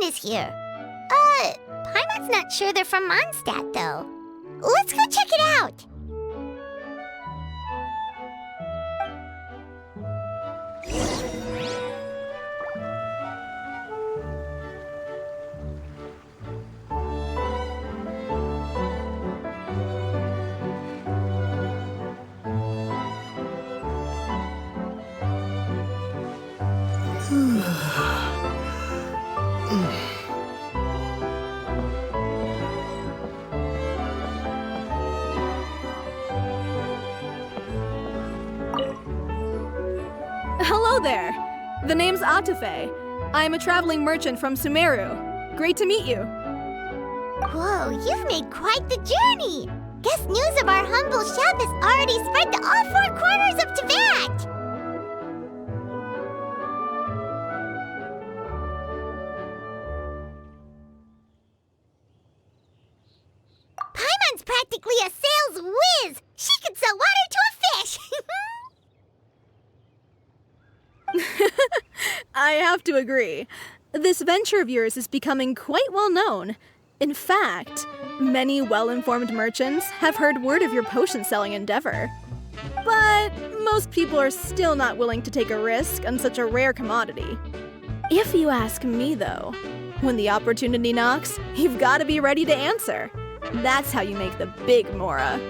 Paimon is here. Paimon's not sure they're from Mondstadt, though. Let's go check it out. Hello there! The name's Atufe. I am a traveling merchant from Sumeru. Great to meet you. Whoa, you've made quite the journey! Guess news of our humble shop has already spread to all four corners of Teyvat! Paimon's practically a sales whiz! She could sell water to a fish! I have to agree. This venture of yours is becoming quite well known. In fact, many well-informed merchants have heard word of your potion-selling endeavor. But most people are still not willing to take a risk on such a rare commodity. If you ask me, though, when the opportunity knocks, you've got to be ready to answer. That's how you make the big Mora.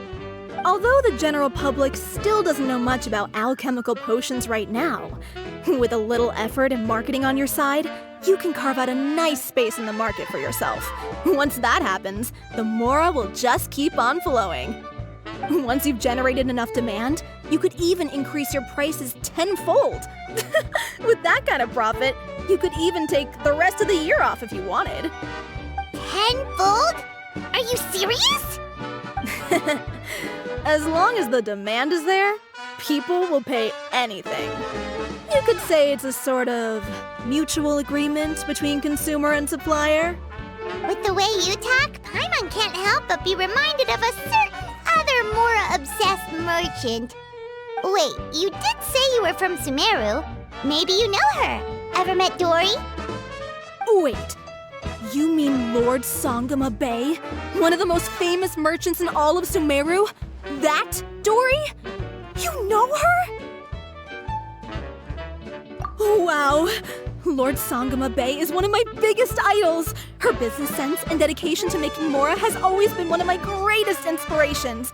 Although the general public still doesn't know much about alchemical potions right now, with a little effort and marketing on your side, you can carve out a nice space in the market for yourself. Once that happens, the Mora will just keep on flowing. Once you've generated enough demand, you could even increase your prices tenfold. With that kind of profit, you could even take the rest of the year off if you wanted. Tenfold? Are you serious? As long as the demand is there, people will pay anything. You could say it's a sort of mutual agreement between consumer and supplier. With the way you talk, Paimon can't help but be reminded of a certain other Mora-obsessed merchant. Wait, you did say you were from Sumeru. Maybe you know her. Ever met Dory? Wait, you mean Lord Sangama Bay? One of the most famous merchants in all of Sumeru? That Dory? You know her? Wow! Lord Sangama Bay is one of my biggest idols! Her business sense and dedication to making Mora has always been one of my greatest inspirations.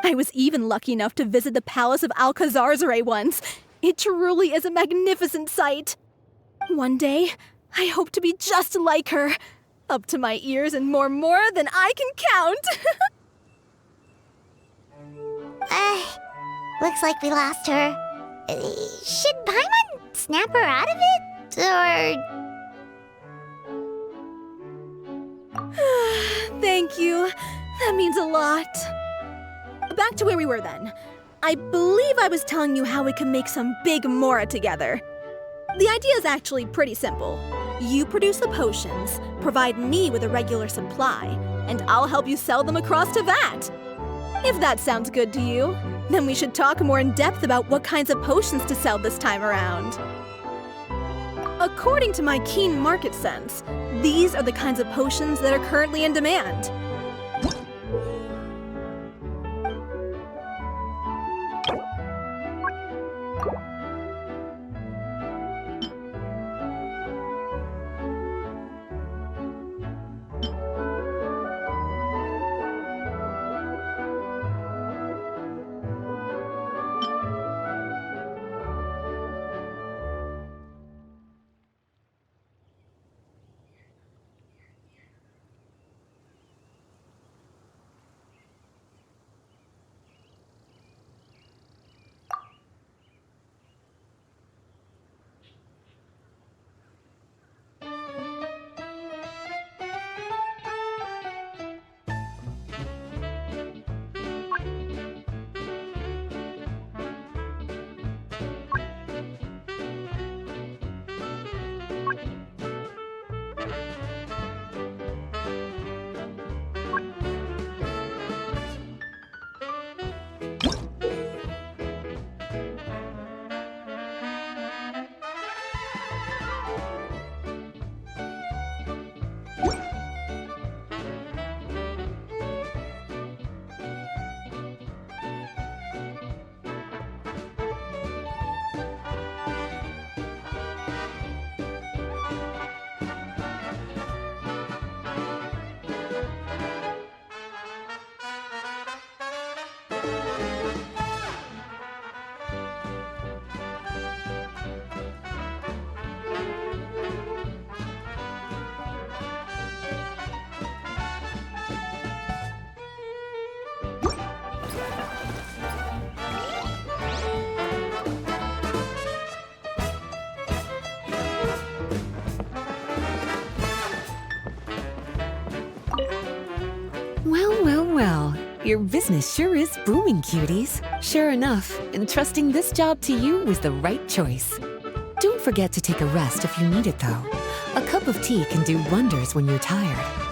I was even lucky enough to visit the Palace of Alcazarzare once. It truly is a magnificent sight. One day, I hope to be just like her. Up to my ears in more Mora than I can count! Looks like we lost her. Should Paimon snap her out of it? Or... Thank you. That means a lot. Back to where we were then. I believe I was telling you how we could make some big Mora together. The idea is actually pretty simple. You produce the potions, provide me with a regular supply, and I'll help you sell them across Teyvat. If that sounds good to you, then we should talk more in depth about what kinds of potions to sell this time around. According to my keen market sense, these are the kinds of potions that are currently in demand. Your business sure is booming, cuties. Sure enough, entrusting this job to you was the right choice. Don't forget to take a rest if you need it, though. A cup of tea can do wonders when you're tired.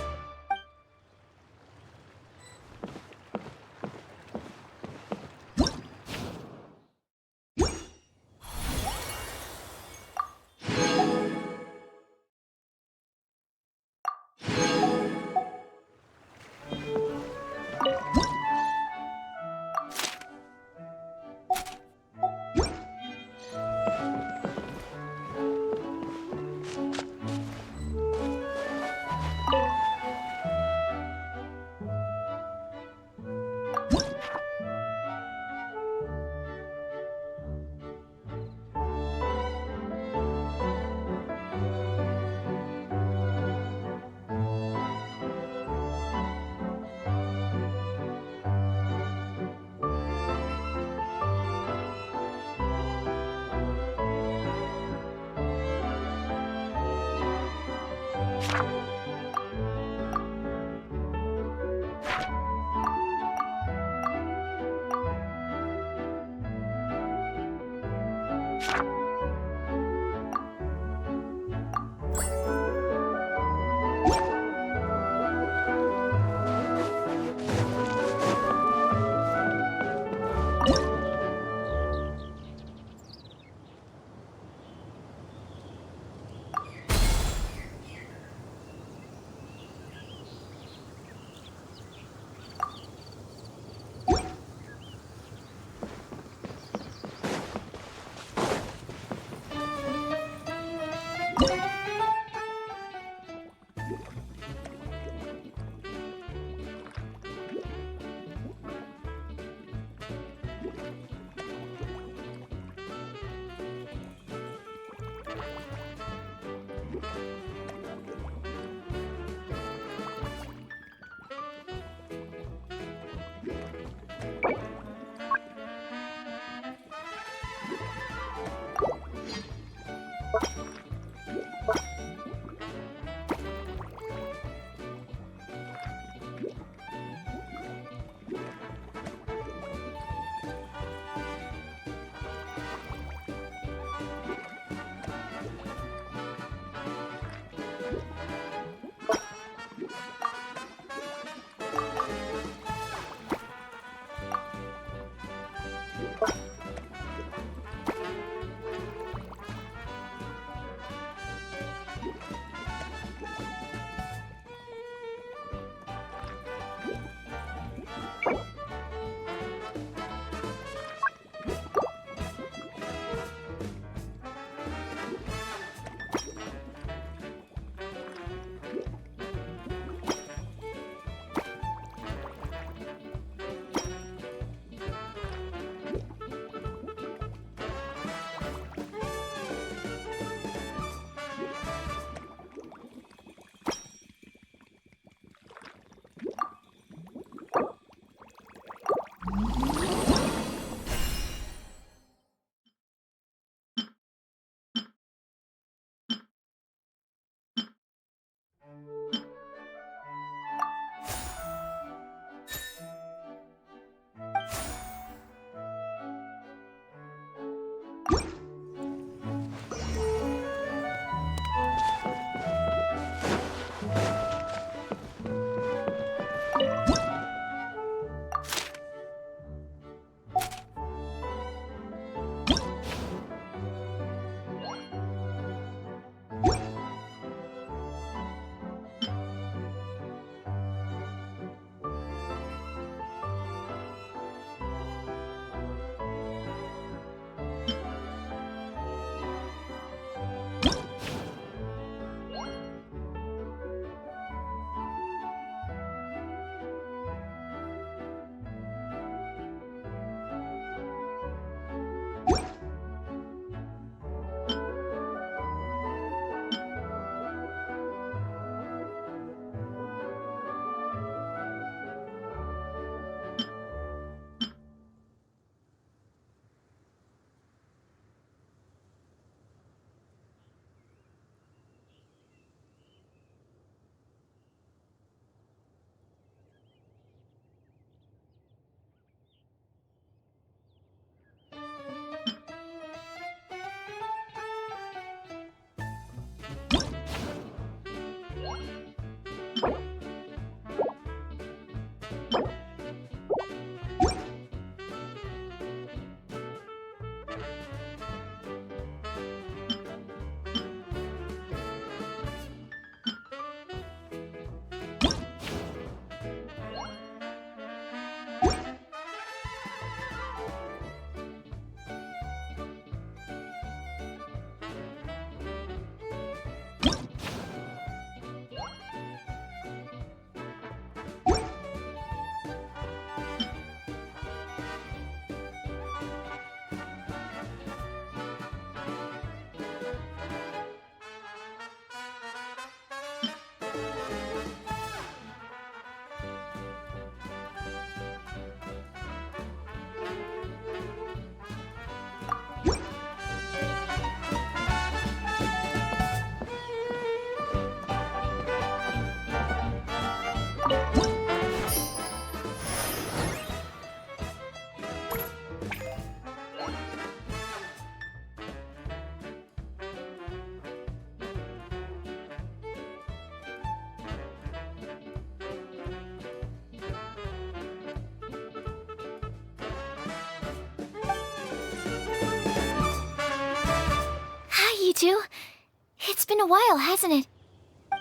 It's been a while, hasn't it?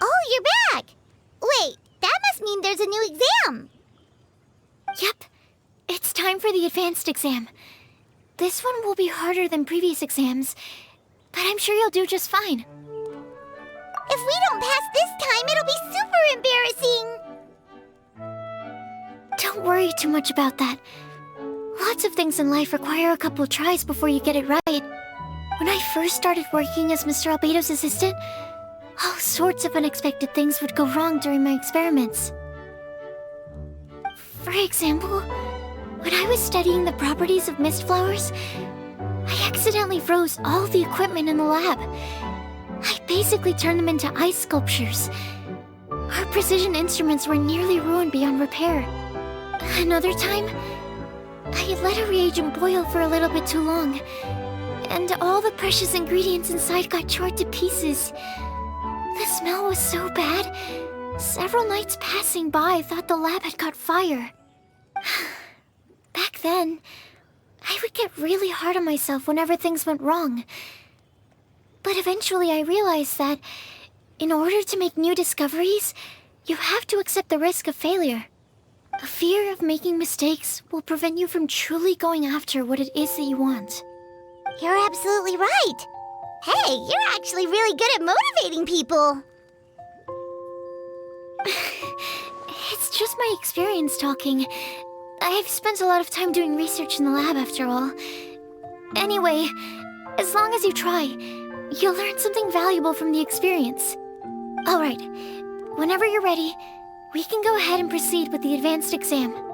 Oh, you're back! Wait, that must mean there's a new exam! Yep. It's time for the advanced exam. This one will be harder than previous exams, but I'm sure you'll do just fine. If we don't pass this time, it'll be super embarrassing! Don't worry too much about that. Lots of things in life require a couple tries before you get it right. When I first started working as Mr. Albedo's assistant, all sorts of unexpected things would go wrong during my experiments. For example, when I was studying the properties of mist flowers, I accidentally froze all the equipment in the lab. I basically turned them into ice sculptures. Our precision instruments were nearly ruined beyond repair. Another time, I had let a reagent boil for a little bit too long, and all the precious ingredients inside got chored to pieces. The smell was so bad, several nights passing by thought the lab had caught fire. Back then, I would get really hard on myself whenever things went wrong. But eventually I realized that, in order to make new discoveries, you have to accept the risk of failure. A fear of making mistakes will prevent you from truly going after what it is that you want. You're absolutely right! Hey, you're actually really good at motivating people! It's just my experience talking. I've spent a lot of time doing research in the lab after all. Anyway, as long as you try, you'll learn something valuable from the experience. Alright, whenever you're ready, we can go ahead and proceed with the advanced exam.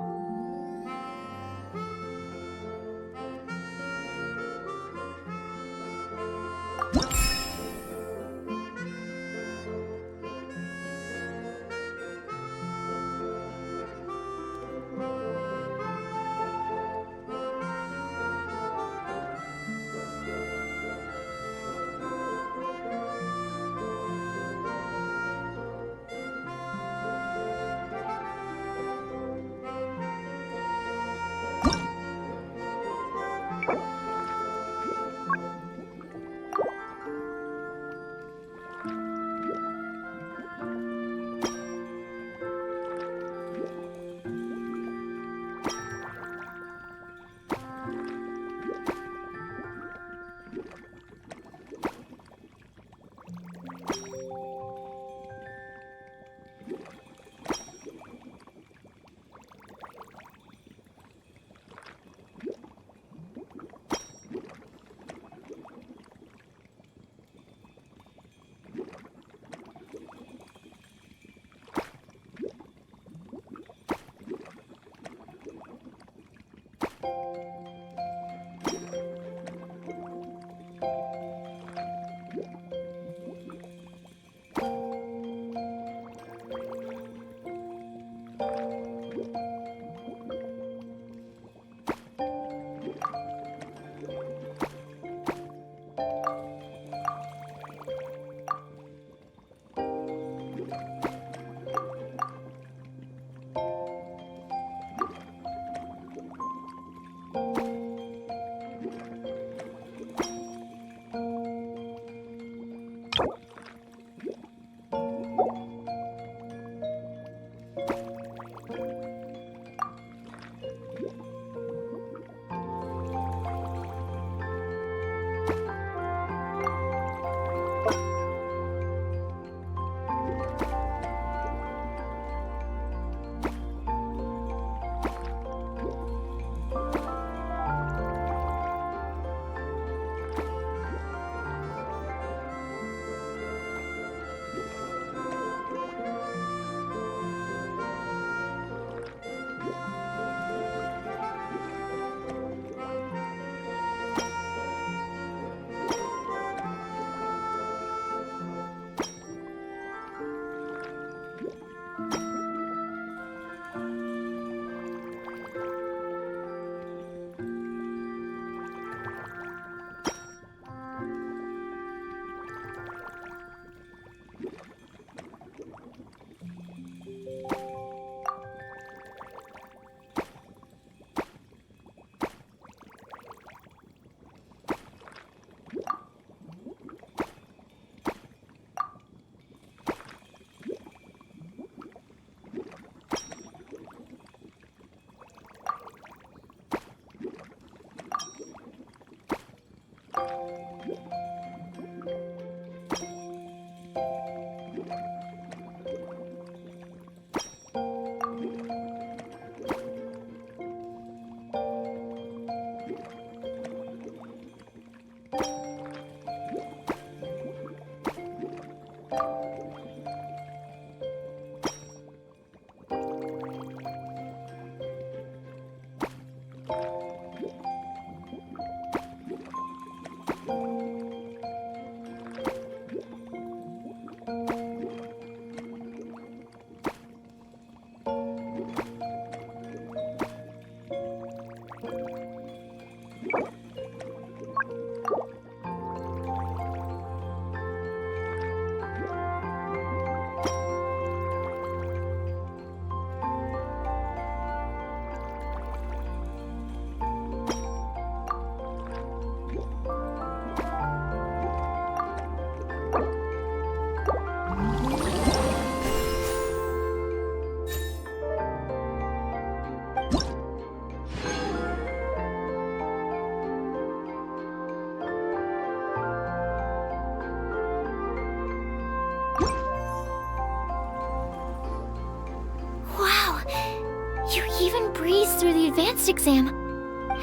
advanced exam.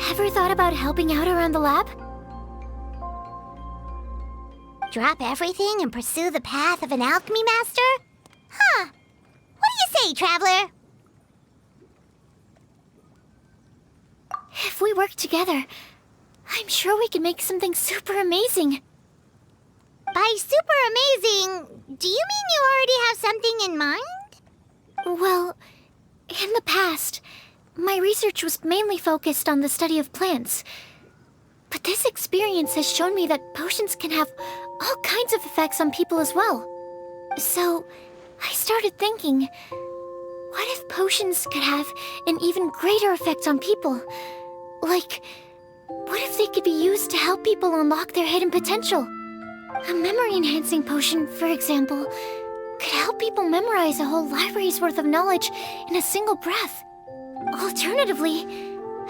Ever thought about helping out around the lab? Drop everything and pursue the path of an alchemy master? Huh. What do you say, traveler? If we work together, I'm sure we can make something super amazing. By super amazing, do you mean you already have something in mind? Well, in the past, my research was mainly focused on the study of plants. But this experience has shown me that potions can have all kinds of effects on people as well. So, I started thinking, what if potions could have an even greater effect on people? Like, what if they could be used to help people unlock their hidden potential? A memory-enhancing potion, for example, could help people memorize a whole library's worth of knowledge in a single breath. Alternatively,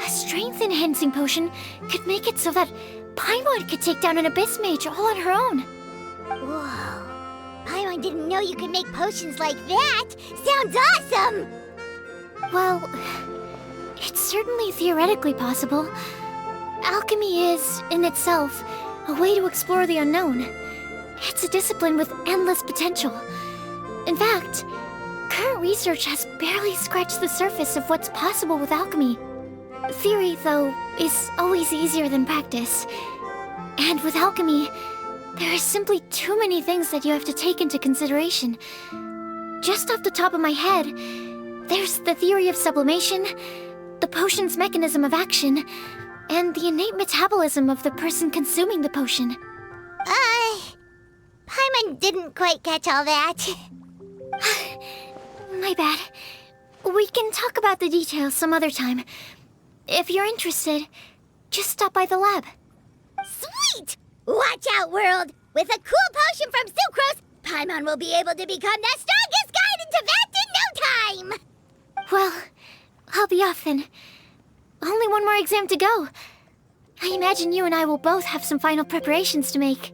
a strength-enhancing potion could make it so that Paimon could take down an Abyss Mage all on her own. Whoa. Paimon didn't know you could make potions like that. Sounds awesome! Well, it's certainly theoretically possible. Alchemy is, in itself, a way to explore the unknown. It's a discipline with endless potential. In fact, current research has barely scratched the surface of what's possible with alchemy. Theory, though, is always easier than practice. And with alchemy, there are simply too many things that you have to take into consideration. Just off the top of my head, there's the theory of sublimation, the potion's mechanism of action, and the innate metabolism of the person consuming the potion. Paimon didn't quite catch all that. My bad. We can talk about the details some other time. If you're interested, just stop by the lab. Sweet! Watch out, world! With a cool potion from Sucrose, Paimon will be able to become the strongest guide into Vat in no time! Well, I'll be off then. Only one more exam to go. I imagine you and I will both have some final preparations to make.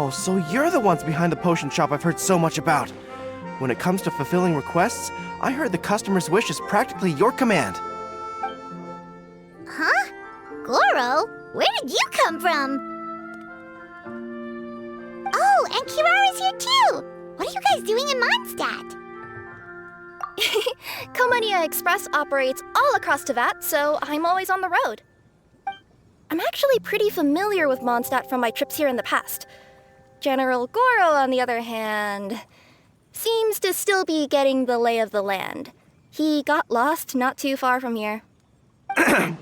Oh, so you're the ones behind the potion shop I've heard so much about. When it comes to fulfilling requests, I heard the customer's wish is practically your command. Huh? Gorou? Where did you come from? Oh, and Kirara's here too! What are you guys doing in Mondstadt? Komania Express operates all across Teyvat, so I'm always on the road. I'm actually pretty familiar with Mondstadt from my trips here in the past. General Gorou, on the other hand, seems to still be getting the lay of the land. He got lost not too far from here.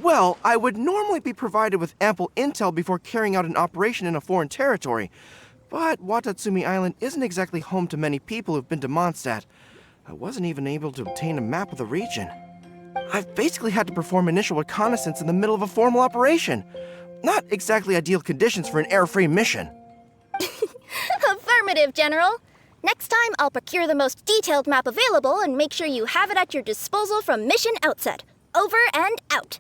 Well, I would normally be provided with ample intel before carrying out an operation in a foreign territory, but Watatsumi Island isn't exactly home to many people who've been to Mondstadt. I wasn't even able to obtain a map of the region. I've basically had to perform initial reconnaissance in the middle of a formal operation. Not exactly ideal conditions for an air-free mission. Affirmative, General. Next time, I'll procure the most detailed map available and make sure you have it at your disposal from mission outset. Over and out.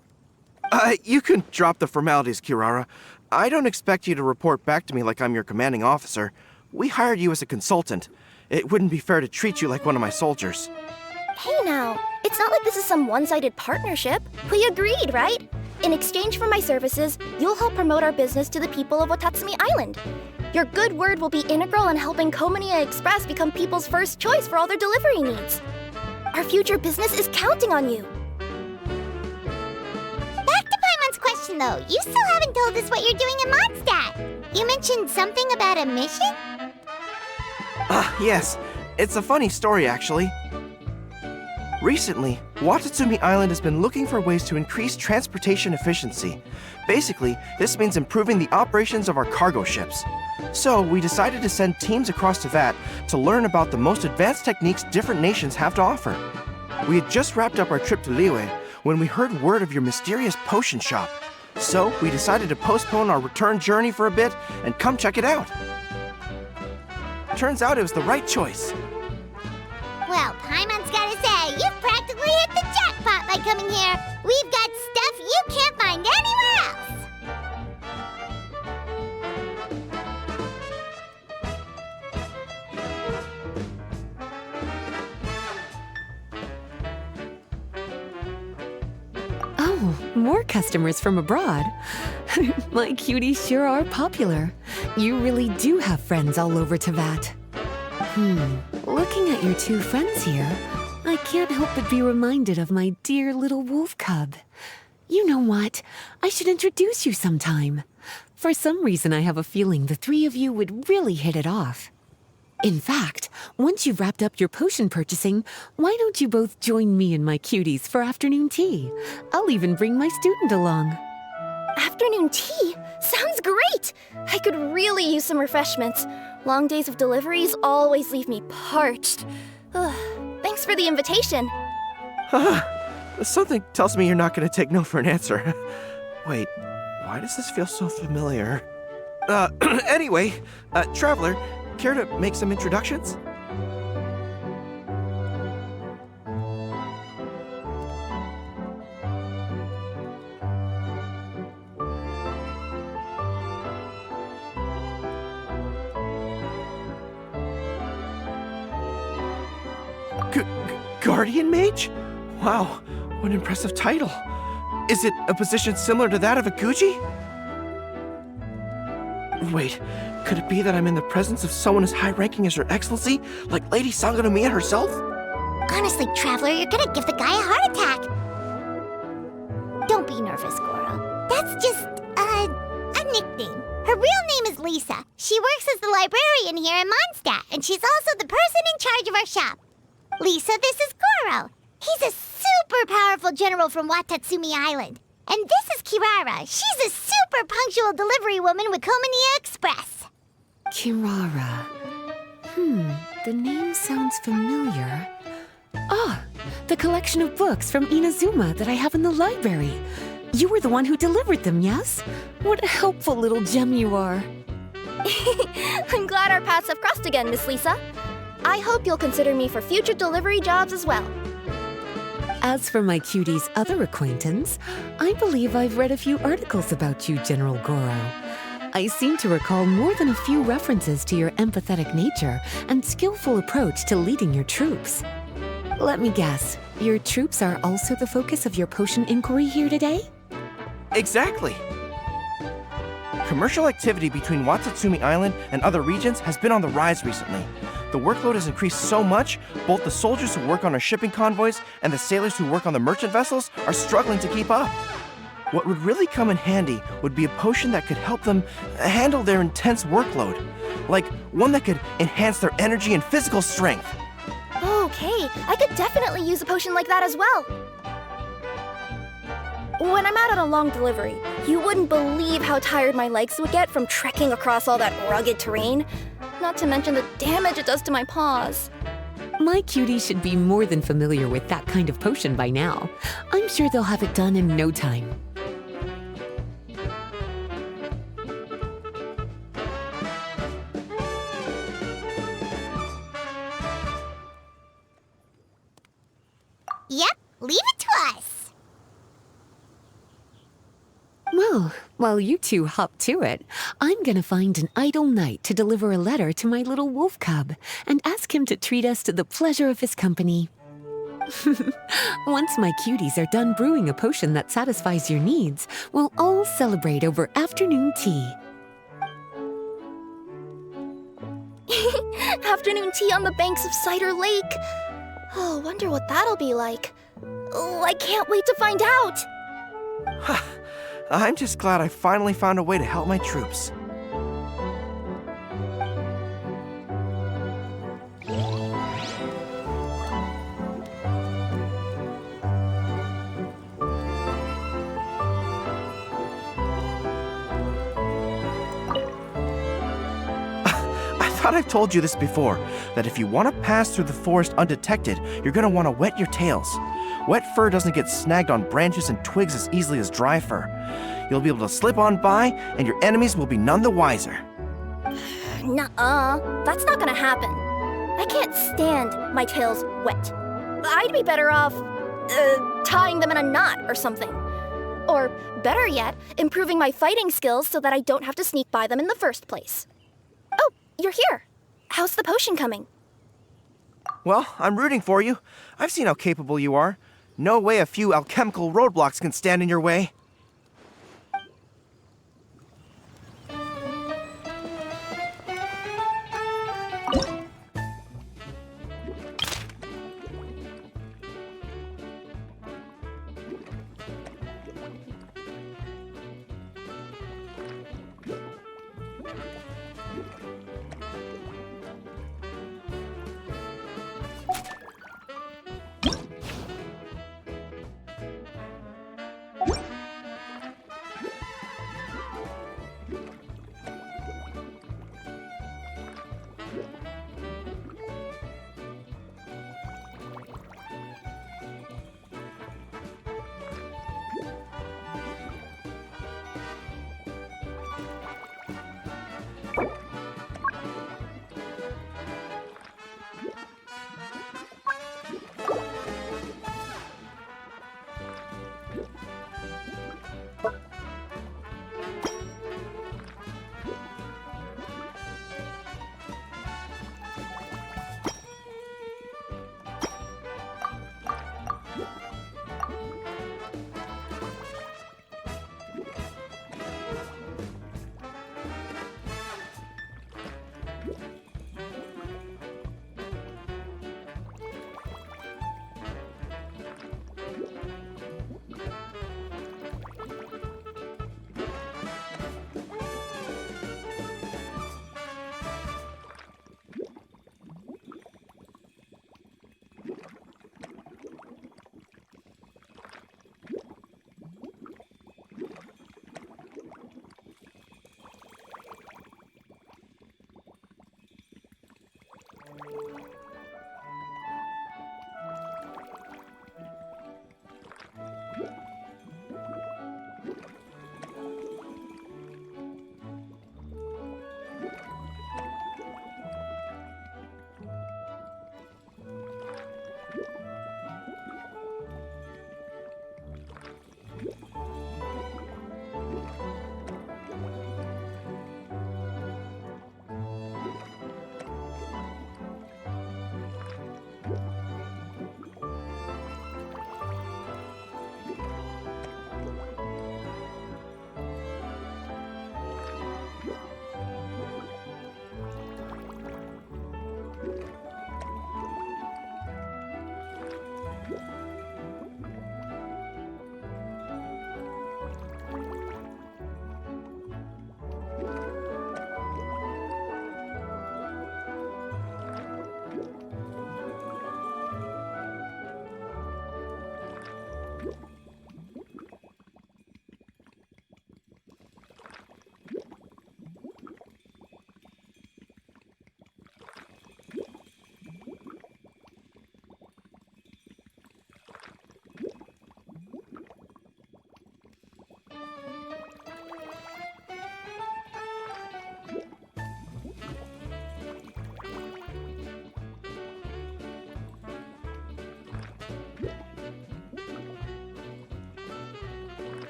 You can drop the formalities, Kirara. I don't expect you to report back to me like I'm your commanding officer. We hired you as a consultant. It wouldn't be fair to treat you like one of my soldiers. Hey now, it's not like this is some one-sided partnership. We agreed, right? In exchange for my services, you'll help promote our business to the people of Watatsumi Island. Your good word will be integral in helping Komania Express become people's first choice for all their delivery needs. Our future business is counting on you. Back to Paimon's question though, you still haven't told us what you're doing in Mondstadt. You mentioned something about a mission? Yes. It's a funny story, actually. Recently, Watatsumi Island has been looking for ways to increase transportation efficiency. Basically, this means improving the operations of our cargo ships. So, we decided to send teams across Teyvat to learn about the most advanced techniques different nations have to offer. We had just wrapped up our trip to Liyue when we heard word of your mysterious potion shop. So, we decided to postpone our return journey for a bit and come check it out. Turns out it was the right choice. Well, Paimon's gotta say, you've practically hit the jackpot by coming here. We've got stuff you can't find anywhere else. Oh, more customers from abroad. My cuties sure are popular. You really do have friends all over Teyvat. Looking at your two friends here, I can't help but be reminded of my dear little wolf cub. You know what? I should introduce you sometime. For some reason, I have a feeling the three of you would really hit it off. In fact, once you've wrapped up your potion purchasing, why don't you both join me and my cuties for afternoon tea? I'll even bring my student along. Afternoon tea? Sounds great! I could really use some refreshments. Long days of deliveries always leave me parched. Thanks for the invitation. Something tells me you're not going to take no for an answer. Wait, why does this feel so familiar? Anyway, Traveler, care to make some introductions? Guardian Mage? Wow, what an impressive title. Is it a position similar to that of a Guji? Wait, could it be that I'm in the presence of someone as high-ranking as Her Excellency, like Lady Sangonomiya herself? Honestly, Traveler, you're gonna give the guy a heart attack. Don't be nervous, Gorou. That's just, a nickname. Her real name is Lisa. She works as the librarian here in Mondstadt, and she's also the person in charge of our shop. Lisa, this is Gorou. He's a super powerful general from Watatsumi Island. And this is Kirara. She's a super punctual delivery woman with Komania Express. Kirara. The name sounds familiar. Ah, the collection of books from Inazuma that I have in the library. You were the one who delivered them, yes? What a helpful little gem you are. I'm glad our paths have crossed again, Miss Lisa. I hope you'll consider me for future delivery jobs as well. As for my cutie's other acquaintance, I believe I've read a few articles about you, General Gorou. I seem to recall more than a few references to your empathetic nature and skillful approach to leading your troops. Let me guess, your troops are also the focus of your potion inquiry here today? Exactly! Commercial activity between Watatsumi Island and other regions has been on the rise recently. The workload has increased so much, both the soldiers who work on our shipping convoys and the sailors who work on the merchant vessels are struggling to keep up. What would really come in handy would be a potion that could help them handle their intense workload. Like one that could enhance their energy and physical strength. Okay, I could definitely use a potion like that as well. When I'm out on a long delivery, you wouldn't believe how tired my legs would get from trekking across all that rugged terrain. Not to mention the damage it does to my paws. My cutie should be more than familiar with that kind of potion by now. I'm sure they'll have it done in no time. Yep, leave it to us. Well, while you two hop to it, I'm gonna find an idle knight to deliver a letter to my little wolf cub and ask him to treat us to the pleasure of his company. Once my cuties are done brewing a potion that satisfies your needs, we'll all celebrate over afternoon tea. Afternoon tea on the banks of Cider Lake. Oh, wonder what that'll be like. Oh, I can't wait to find out. I'm just glad I finally found a way to help my troops. I thought I've told you this before, that if you want to pass through the forest undetected, you're going to want to wet your tails. Wet fur doesn't get snagged on branches and twigs as easily as dry fur. You'll be able to slip on by, and your enemies will be none the wiser. Nuh-uh, that's not gonna happen. I can't stand my tails wet. I'd be better off, tying them in a knot or something. Or, better yet, improving my fighting skills so that I don't have to sneak by them in the first place. Oh, you're here. How's the potion coming? Well, I'm rooting for you. I've seen how capable you are. No way a few alchemical roadblocks can stand in your way.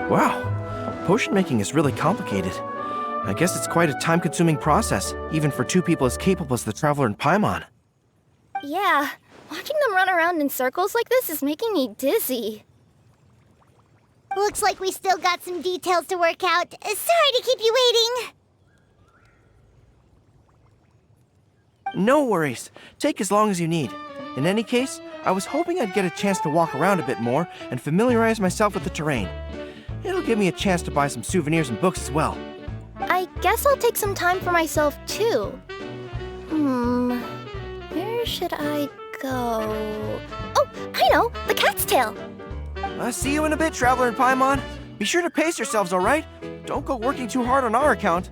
Wow, potion making is really complicated. I guess it's quite a time-consuming process, even for two people as capable as the Traveler and Paimon. Yeah, watching them run around in circles like this is making me dizzy. Looks like we still got some details to work out. Sorry to keep you waiting. No worries. Take as long as you need. In any case, I was hoping I'd get a chance to walk around a bit more and familiarize myself with the terrain. It'll give me a chance to buy some souvenirs and books as well. I guess I'll take some time for myself, too. Where should I go? Oh, I know! The cat's tail! See you in a bit, Traveler and Paimon. Be sure to pace yourselves, alright? Don't go working too hard on our account.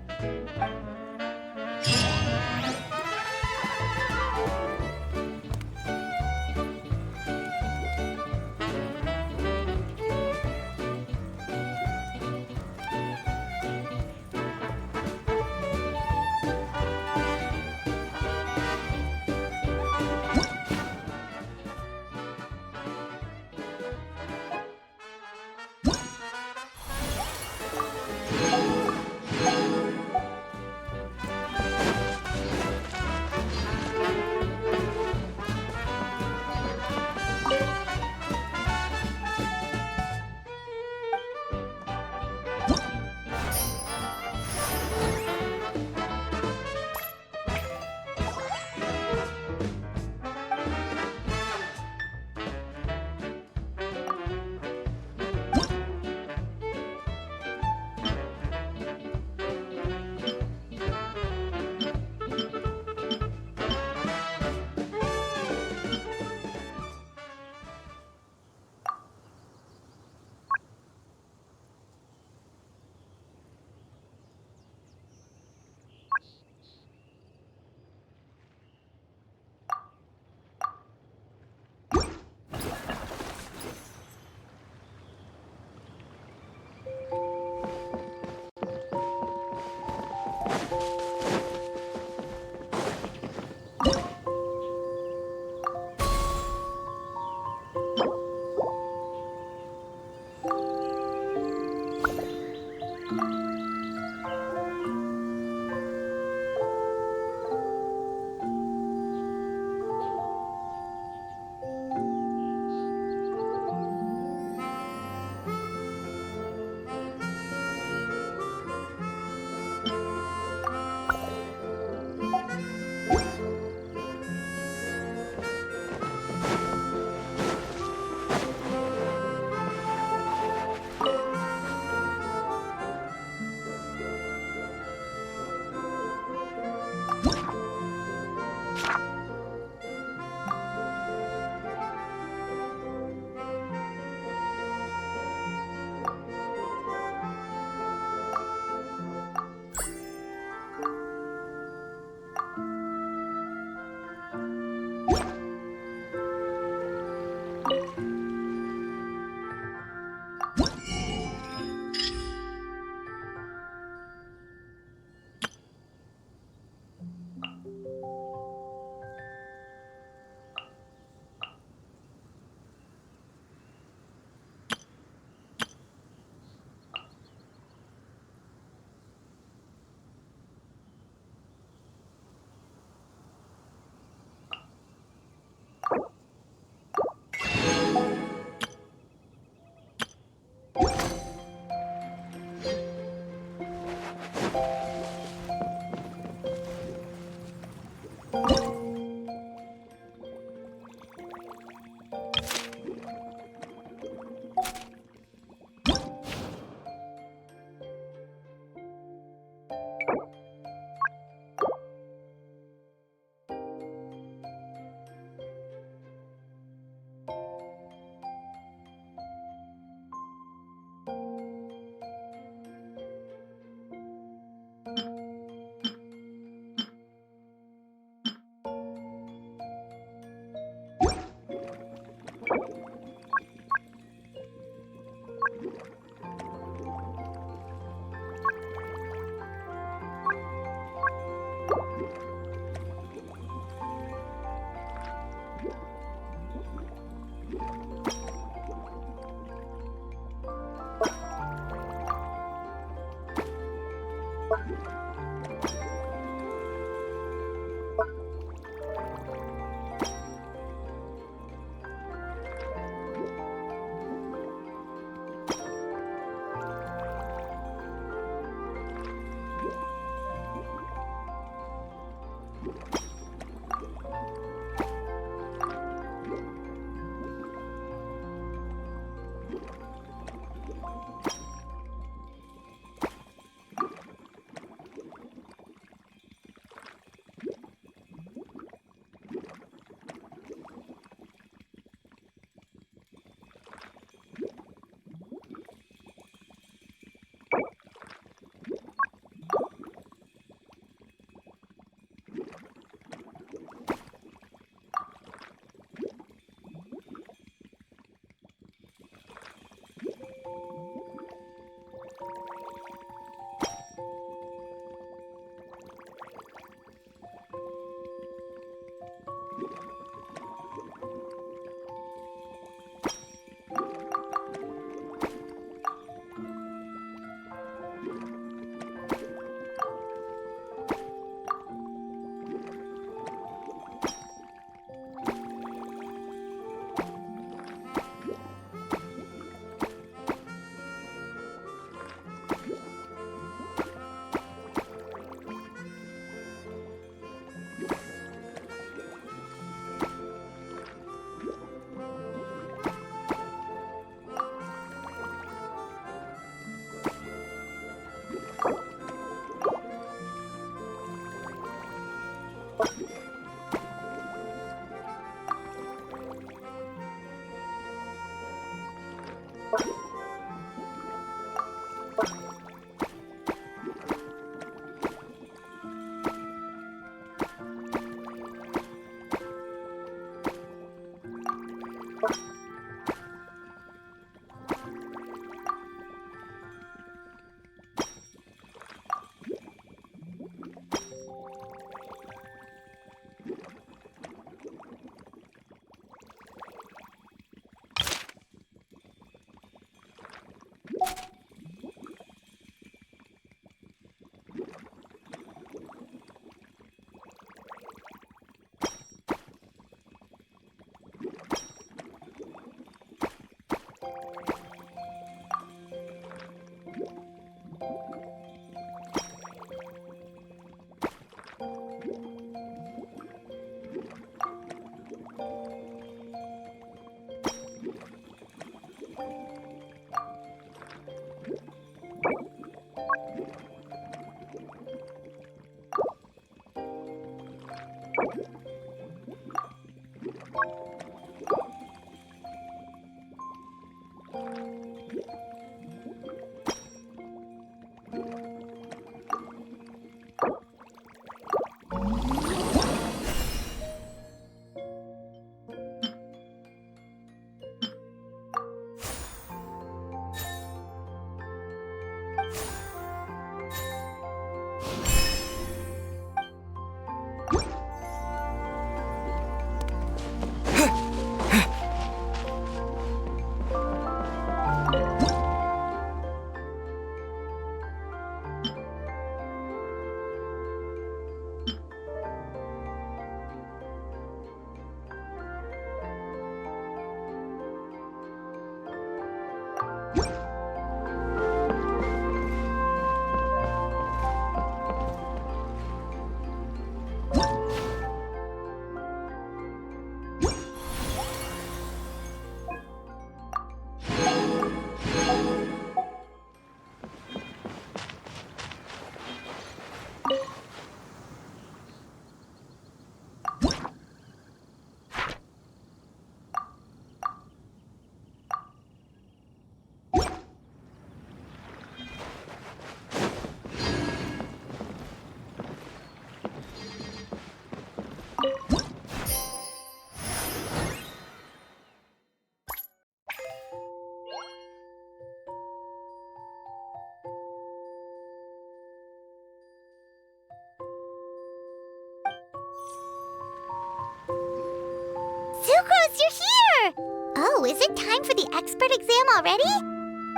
Sucrose, you're here! Oh, is it time for the expert exam already?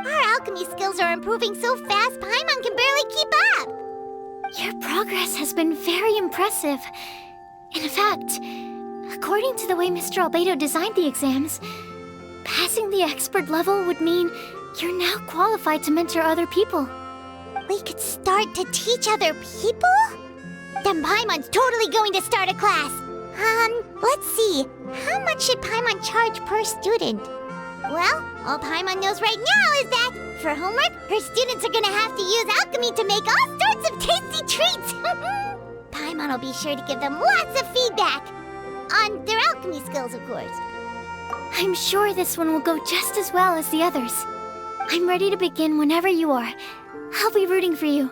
Our alchemy skills are improving so fast, Paimon can barely keep up! Your progress has been very impressive. In fact, according to the way Mr. Albedo designed the exams, passing the expert level would mean you're now qualified to mentor other people. We could start to teach other people? Then Paimon's totally going to start a class. Let's see. How much should Paimon charge per student? Well, all Paimon knows right now is that, for homework, her students are gonna have to use alchemy to make all sorts of tasty treats. Paimon will be sure to give them lots of feedback. On their alchemy skills, of course. I'm sure this one will go just as well as the others. I'm ready to begin whenever you are. I'll be rooting for you.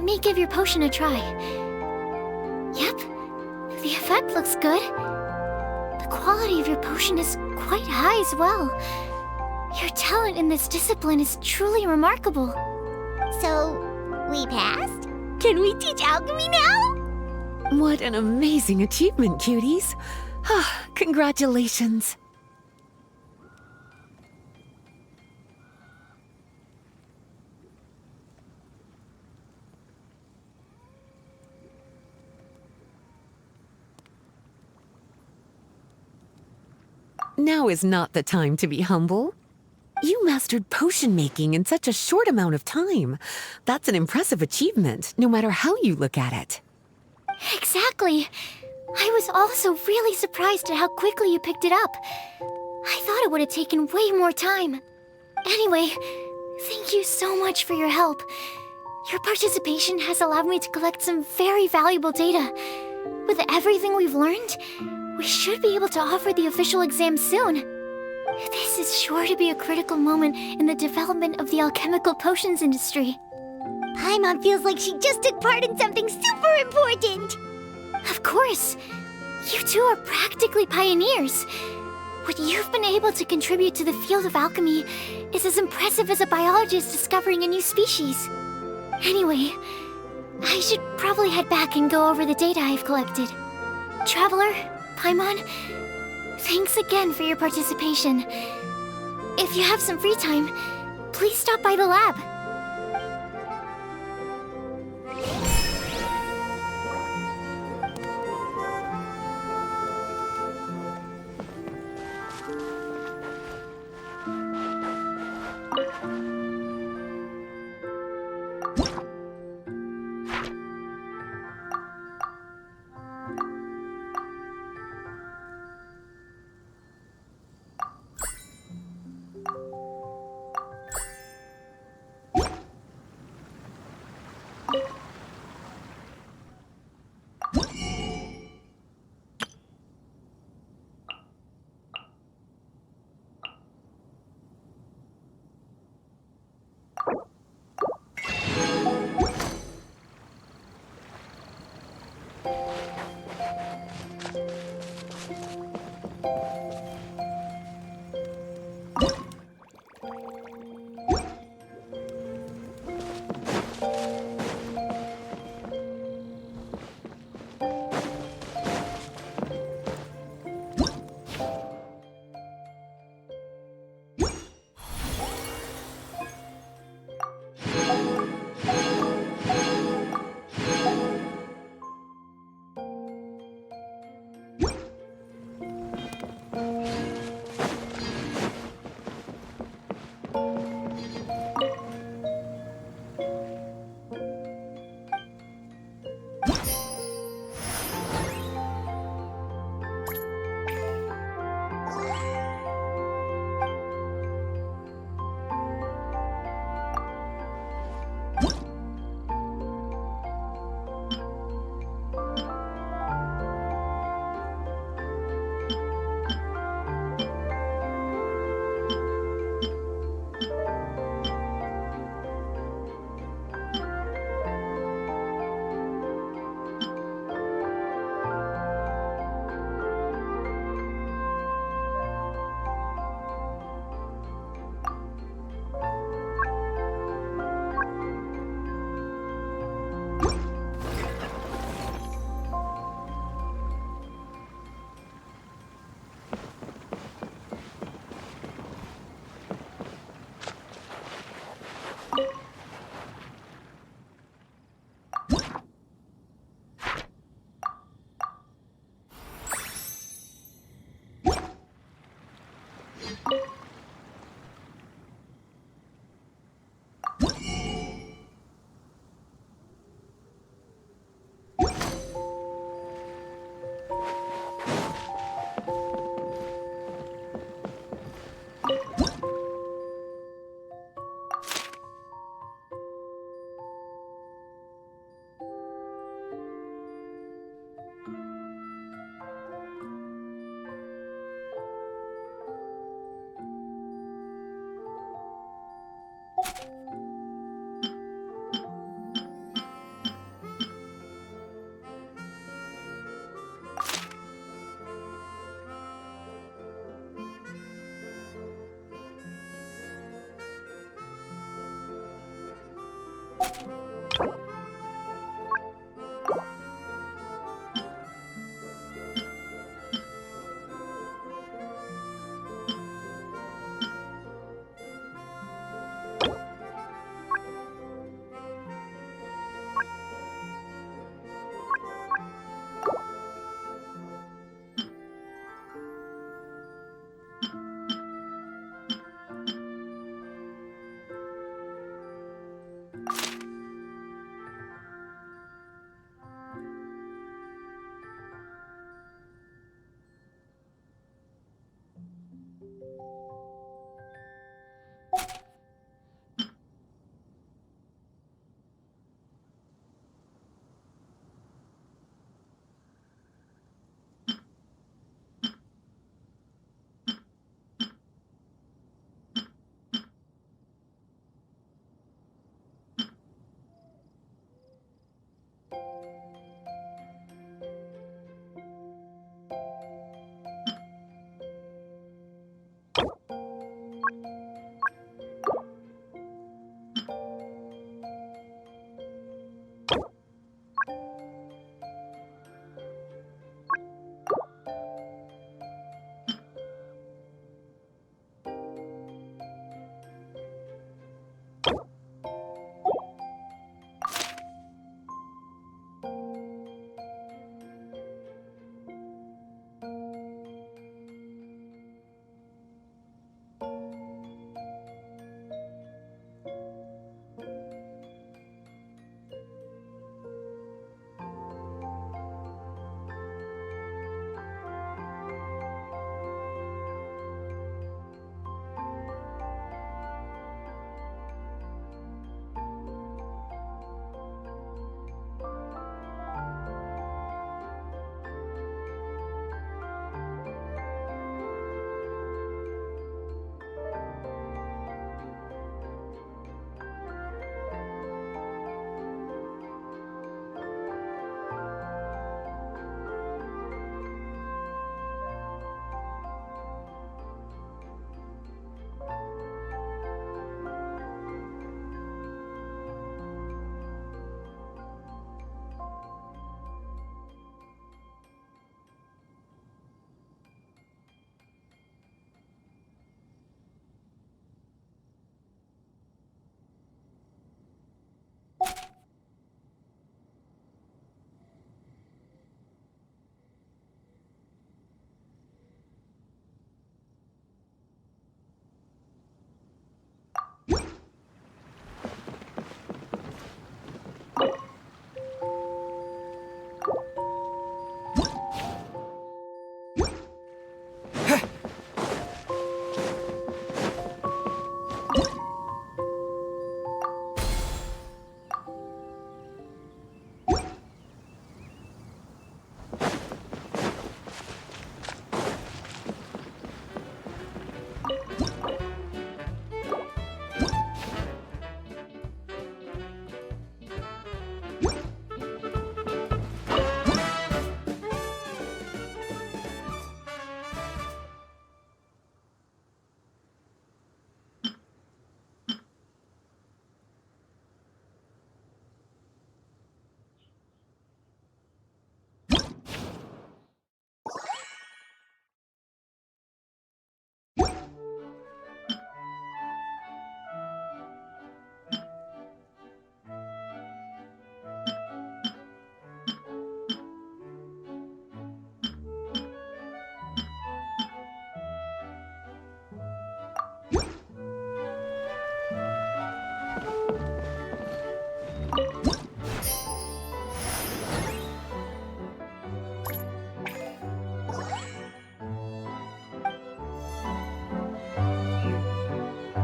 me give your potion a try. Yep, the effect looks good. The quality of your potion is quite high as well. Your talent in this discipline is truly remarkable. So, we passed? Can we teach alchemy now? What an amazing achievement, cuties. Congratulations. Now is not the time to be humble. You mastered potion making in such a short amount of time. That's an impressive achievement, no matter how you look at it. Exactly. I was also really surprised at how quickly you picked it up. I thought it would have taken way more time. Anyway, thank you so much for your help. Your participation has allowed me to collect some very valuable data. With everything we've learned, we should be able to offer the official exam soon. This is sure to be a critical moment in the development of the alchemical potions industry. Paimon feels like she just took part in something super important. Of course. You two are practically pioneers. What you've been able to contribute to the field of alchemy is as impressive as a biologist discovering a new species. Anyway, I should probably head back and go over the data I've collected. Traveler, Paimon, thanks again for your participation. If you have some free time, please stop by the lab.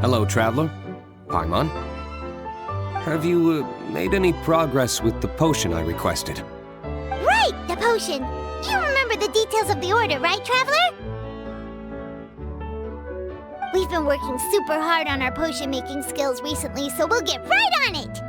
Hello, traveler. Paimon. Have you made any progress with the potion I requested? Right, the potion! You remember the details of the order, right, Traveler? We've been working super hard on our potion-making skills recently, so we'll get right on it!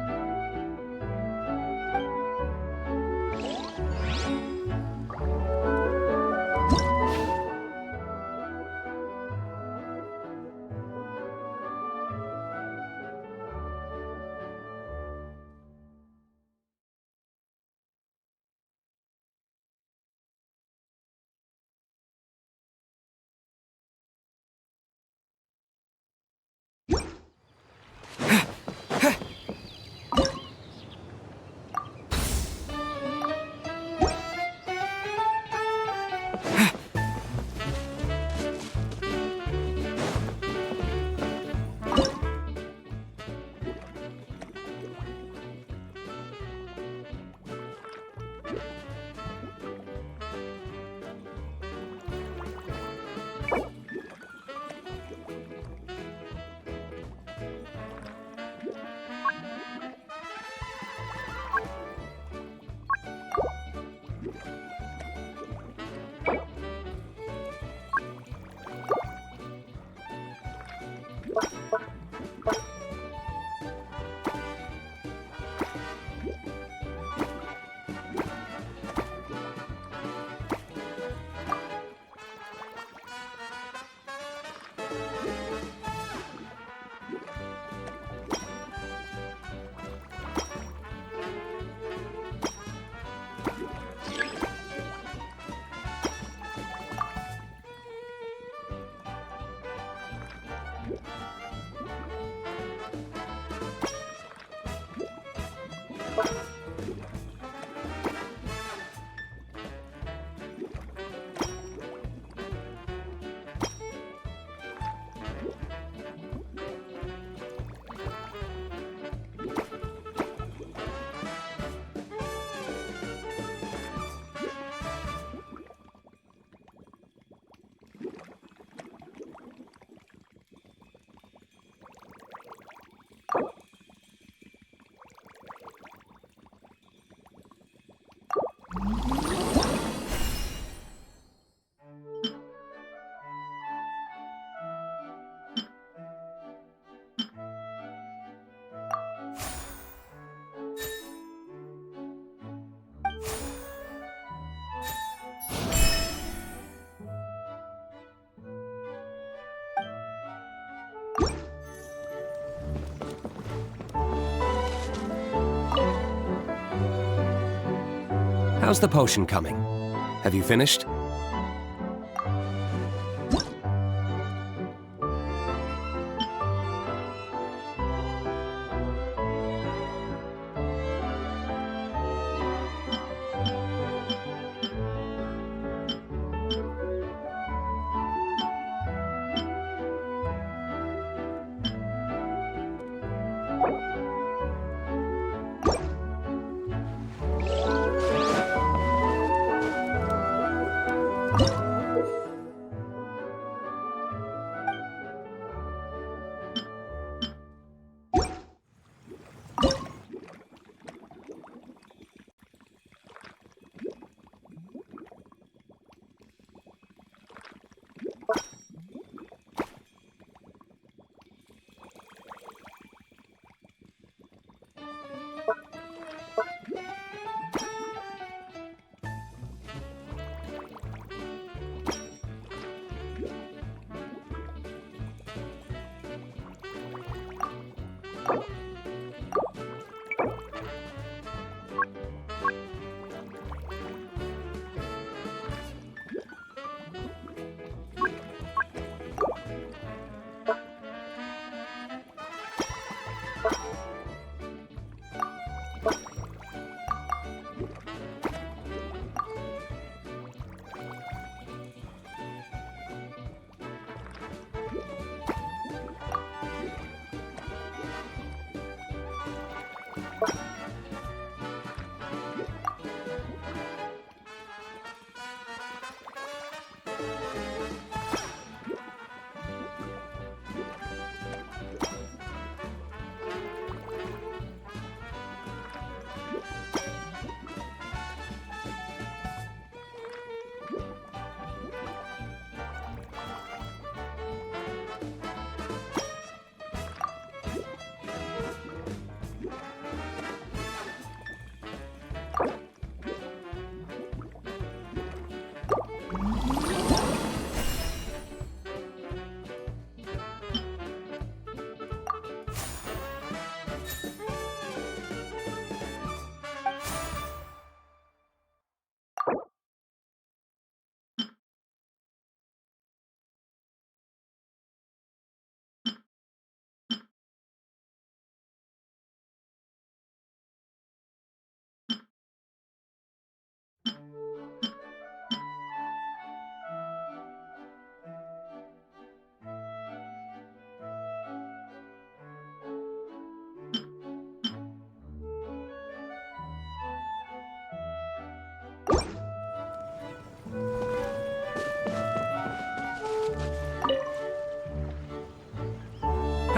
How's the potion coming? Have you finished?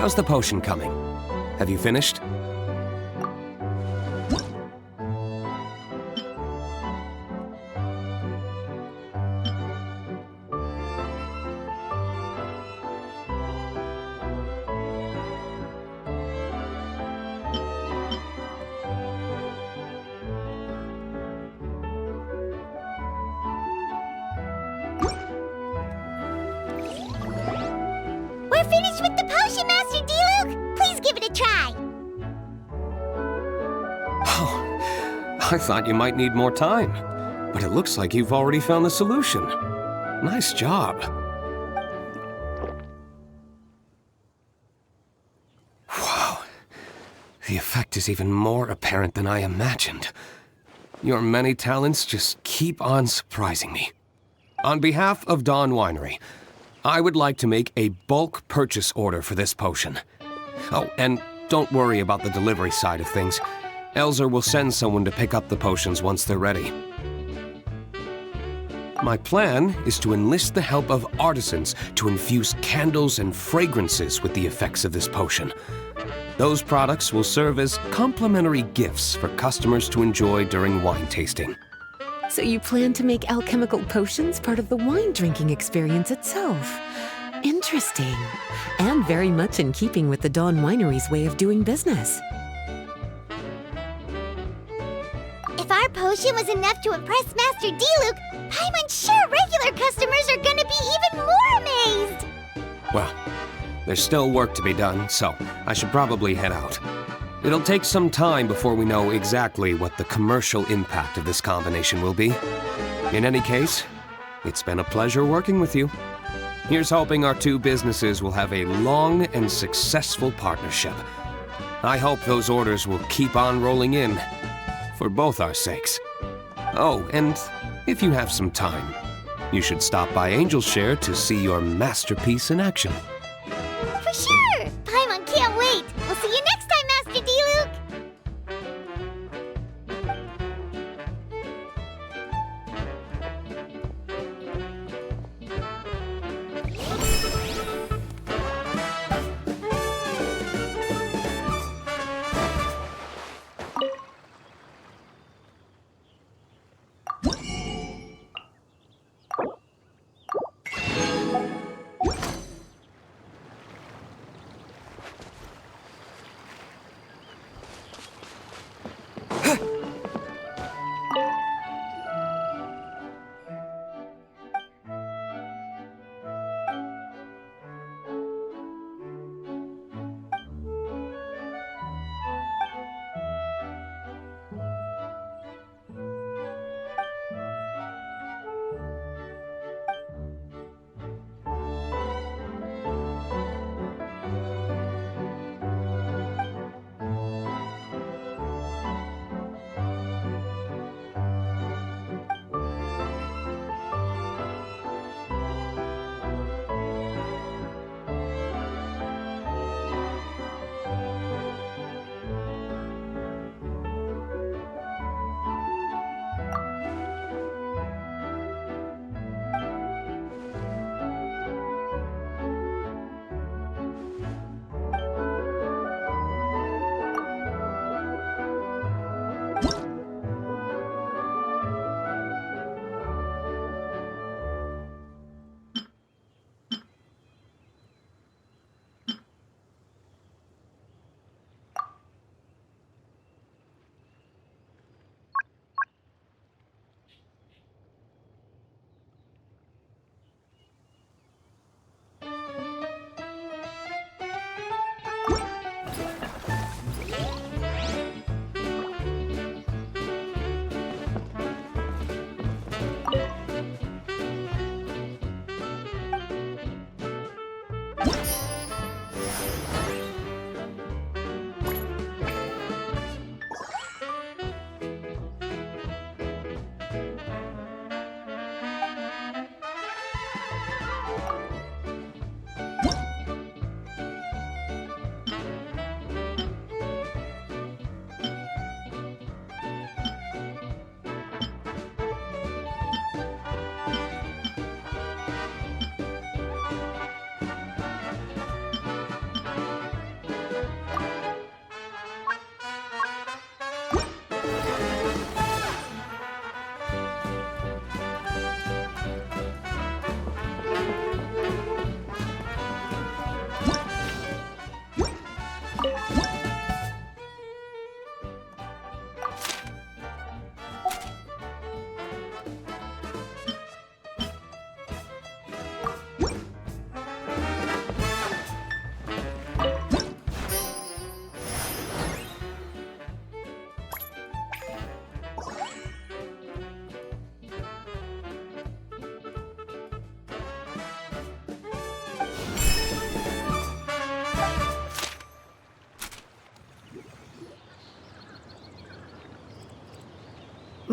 How's the potion coming? Have you finished? We're finished with the potion, Master Diluc! Please give it a try! Oh, I thought you might need more time. But it looks like you've already found the solution. Nice job. Wow. The effect is even more apparent than I imagined. Your many talents just keep on surprising me. On behalf of Dawn Winery, I would like to make a bulk purchase order for this potion. Oh, and don't worry about the delivery side of things. Elzer will send someone to pick up the potions once they're ready. My plan is to enlist the help of artisans to infuse candles and fragrances with the effects of this potion. Those products will serve as complimentary gifts for customers to enjoy during wine tasting. So you plan to make alchemical potions part of the wine drinking experience itself. Interesting. And very much in keeping with the Dawn Winery's way of doing business. If our potion was enough to impress Master Diluc, Paimon's sure regular customers are gonna be even more amazed! Well, there's still work to be done, so I should probably head out. It'll take some time before we know exactly what the commercial impact of this combination will be. In any case, it's been a pleasure working with you. Here's hoping our two businesses will have a long and successful partnership. I hope those orders will keep on rolling in, for both our sakes. Oh, and if you have some time, you should stop by Angel's Share to see your masterpiece in action. For sure! Paimon can't wait! We'll see you next time, Master Diluc!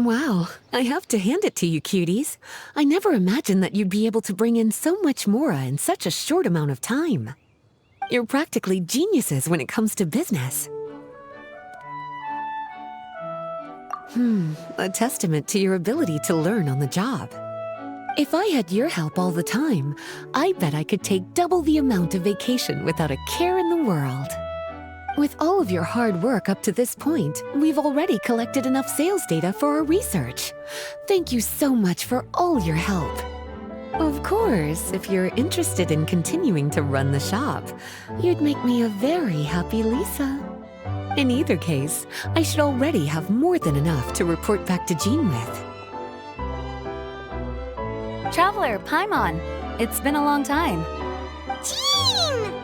Wow, I have to hand it to you, cuties. I never imagined that you'd be able to bring in so much mora in such a short amount of time. You're practically geniuses when it comes to business. A testament to your ability to learn on the job. If I had your help all the time, I bet I could take double the amount of vacation without a care in the world. With all of your hard work up to this point, we've already collected enough sales data for our research. Thank you so much for all your help. Of course, if you're interested in continuing to run the shop, you'd make me a very happy Lisa. In either case, I should already have more than enough to report back to Jean with. Traveler, Paimon, it's been a long time. Jean!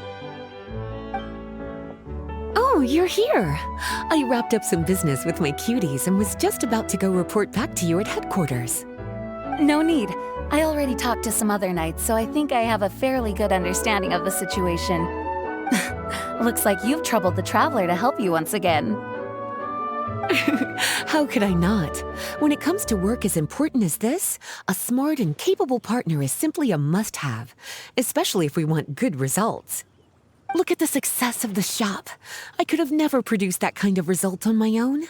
Oh, you're here! I wrapped up some business with my cuties and was just about to go report back to you at headquarters. No need. I already talked to some other knights, so I think I have a fairly good understanding of the situation. Looks like you've troubled the Traveler to help you once again. How could I not? When it comes to work as important as this, a smart and capable partner is simply a must-have, especially if we want good results. Look at the success of the shop. I could have never produced that kind of result on my own.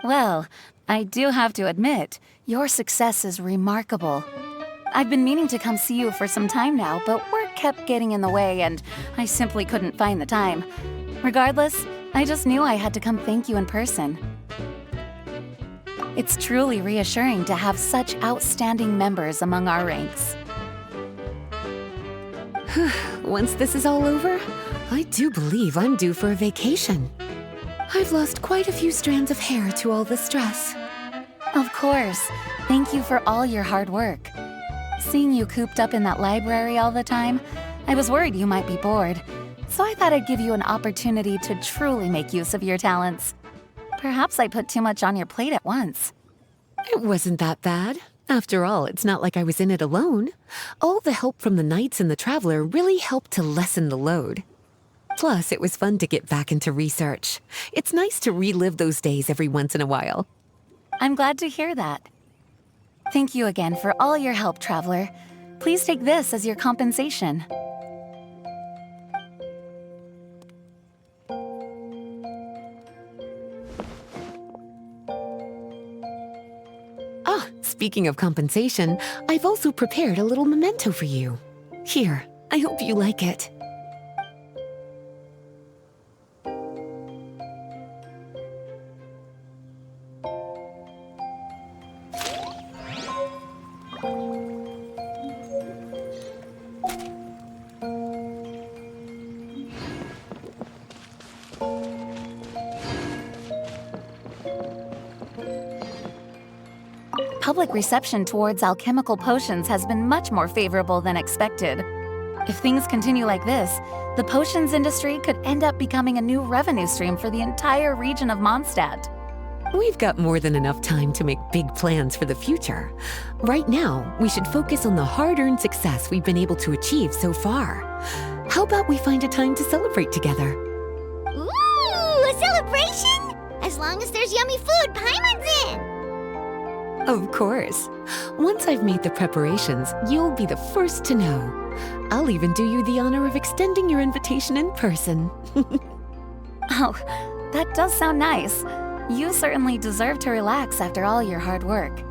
Well, I do have to admit, your success is remarkable. I've been meaning to come see you for some time now, but work kept getting in the way and I simply couldn't find the time. Regardless, I just knew I had to come thank you in person. It's truly reassuring to have such outstanding members among our ranks. Once this is all over, I do believe I'm due for a vacation. I've lost quite a few strands of hair to all the stress. Of course. Thank you for all your hard work. Seeing you cooped up in that library all the time, I was worried you might be bored. So I thought I'd give you an opportunity to truly make use of your talents. Perhaps I put too much on your plate at once. It wasn't that bad. After all, it's not like I was in it alone. All the help from the Knights and the Traveler really helped to lessen the load. Plus, it was fun to get back into research. It's nice to relive those days every once in a while. I'm glad to hear that. Thank you again for all your help, Traveler. Please take this as your compensation. Ah, speaking of compensation, I've also prepared a little memento for you. Here, I hope you like it. Public reception towards alchemical potions has been much more favorable than expected. If things continue like this, the potions industry could end up becoming a new revenue stream for the entire region of Mondstadt. We've got more than enough time to make big plans for the future. Right now, we should focus on the hard-earned success we've been able to achieve so far. How about we find a time to celebrate together? Ooh, a celebration? As long as there's yummy food, Paimon's in! Of course. Once I've made the preparations, you'll be the first to know. I'll even do you the honor of extending your invitation in person. Oh, that does sound nice. You certainly deserve to relax after all your hard work.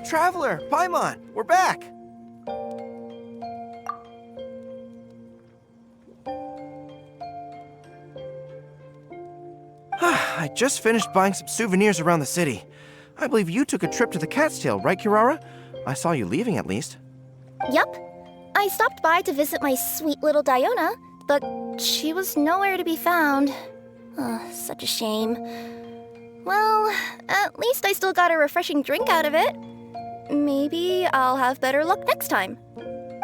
Traveler, Paimon, we're back! I just finished buying some souvenirs around the city. I believe you took a trip to the Cat's Tail, right, Kirara? I saw you leaving at least. Yup. I stopped by to visit my sweet little Diona, but she was nowhere to be found. Such a shame. Well, at least I still got a refreshing drink out of it. Maybe I'll have better luck next time.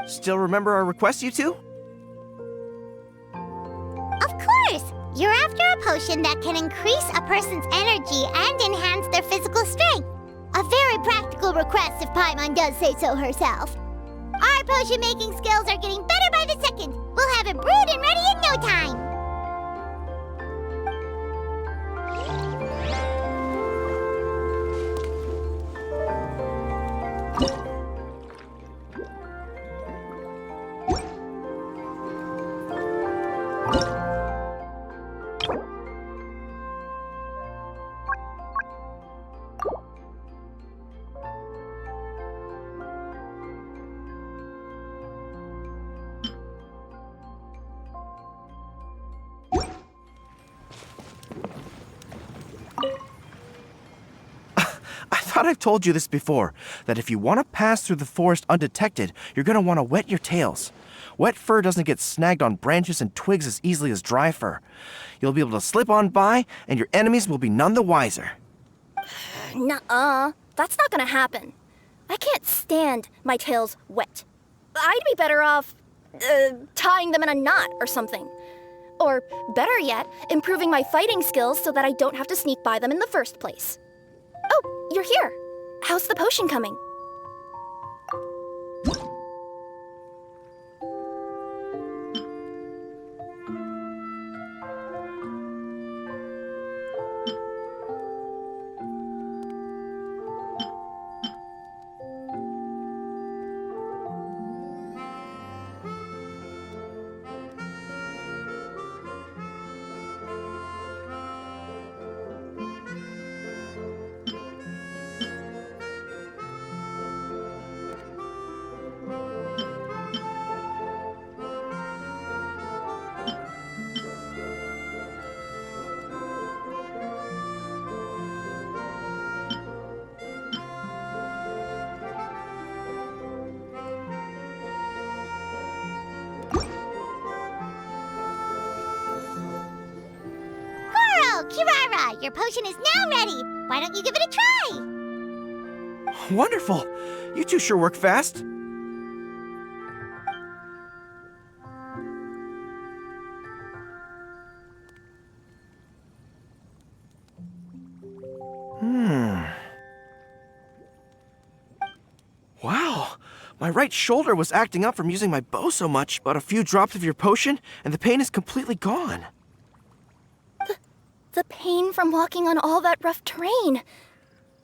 Still remember our request, you two? Of course! You're after a potion that can increase a person's energy and enhance their physical strength. A very practical request if Paimon does say so herself. Our potion-making skills are getting better by the second. We'll have it brewed and ready in no time. I thought I've told you this before, that if you want to pass through the forest undetected, you're going to want to wet your tails. Wet fur doesn't get snagged on branches and twigs as easily as dry fur. You'll be able to slip on by, and your enemies will be none the wiser. Nuh-uh. That's not gonna happen. I can't stand my tails wet. I'd be better off, tying them in a knot or something. Or, better yet, improving my fighting skills so that I don't have to sneak by them in the first place. Oh, you're here. How's the potion coming? Kirara, your potion is now ready. Why don't you give it a try? Wonderful! You two sure work fast. Wow! My right shoulder was acting up from using my bow so much, but a few drops of your potion, and the pain is completely gone. The pain from walking on all that rough terrain.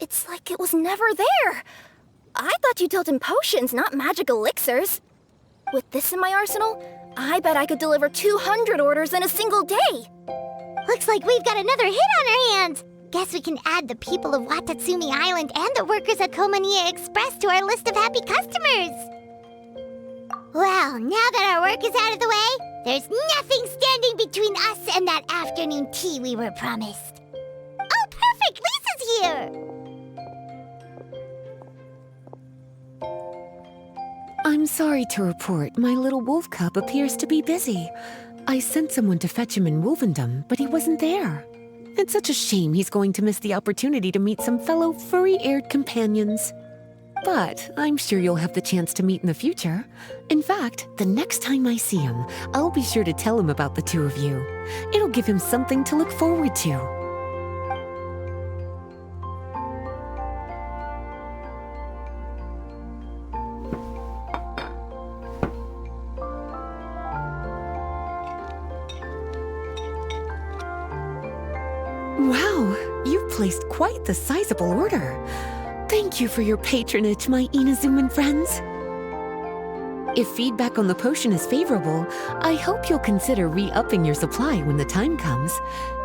It's like it was never there. I thought you dealt in potions, not magic elixirs. With this in my arsenal, I bet I could deliver 200 orders in a single day. Looks like we've got another hit on our hands. Guess we can add the people of Watatsumi Island and the workers at Komania Express to our list of happy customers. Well, now that our work is out of the way, there's nothing standing between us and that afternoon tea we were promised. Oh, perfect! Lisa's here! I'm sorry to report, my little wolf cub appears to be busy. I sent someone to fetch him in Wolvendom, but he wasn't there. It's such a shame he's going to miss the opportunity to meet some fellow furry-eared companions. But I'm sure you'll have the chance to meet in the future. In fact, the next time I see him, I'll be sure to tell him about the two of you. It'll give him something to look forward to. Wow, you've placed quite the sizable order. Thank you for your patronage, my Inazuman friends. If feedback on the potion is favorable, I hope you'll consider re-upping your supply when the time comes.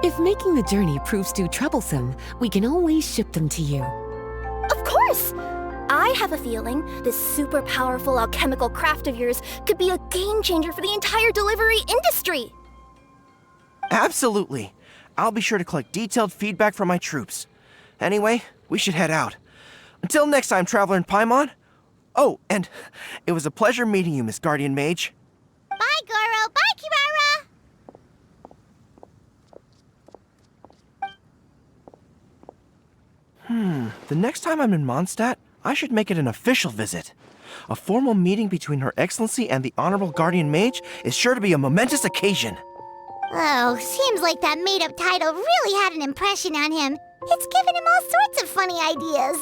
If making the journey proves too troublesome, we can always ship them to you. Of course! I have a feeling this super powerful alchemical craft of yours could be a game changer for the entire delivery industry. Absolutely. I'll be sure to collect detailed feedback from my troops. Anyway, we should head out. Until next time, Traveler in Paimon. Oh, and it was a pleasure meeting you, Miss Guardian Mage. Bye, Gorou. Bye, Kirara. The next time I'm in Mondstadt, I should make it an official visit. A formal meeting between Her Excellency and the Honorable Guardian Mage is sure to be a momentous occasion. Oh, seems like that made-up title really had an impression on him. It's given him all sorts of funny ideas.